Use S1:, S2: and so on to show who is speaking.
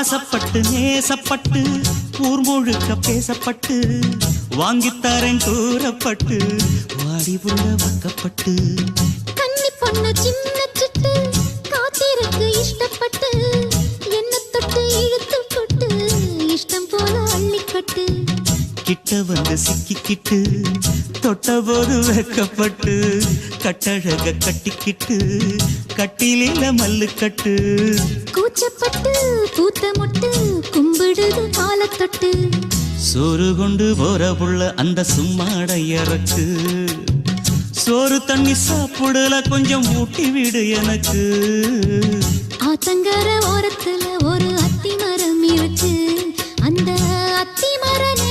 S1: ஆசப்பட்டு நேசப்பட்டு ஊர் முழுக்க பேசப்பட்டு வாங்கித்தாரன் கூறப்பட்டு வாடி உள்ள வாக்கப்பட்டு
S2: கன்னி பொண்ணு சின்ன சிட்டு காத்திருக்கு இஷ்டப்பட்டு என்ன தொட்டு இழுத்து கொட்டு இஷ்டம் போல அள்ளிக்கட்டு
S1: கிட்ட வந்து சிக்கிக்கிட்டு தொட்டபோது வெக்கப்பட்டு கட்டழக கட்டிக்கிட்டு கட்டிலில மல்லு கட்டு
S2: கூச்சப்பட்டு பூத்த முட்டு கும்பிடுது காலத்தொட்டு
S1: சோறு கொண்டு போற புள்ள அந்த சும்மாட இறக்கு சோறு தண்ணி சாப்பிடல கொஞ்சம் ஊட்டி விடு எனக்கு
S2: ஆத்தங்கர ஓரத்துல ஒரு அத்தி மரம் இருக்கு அந்த அத்தி மரம்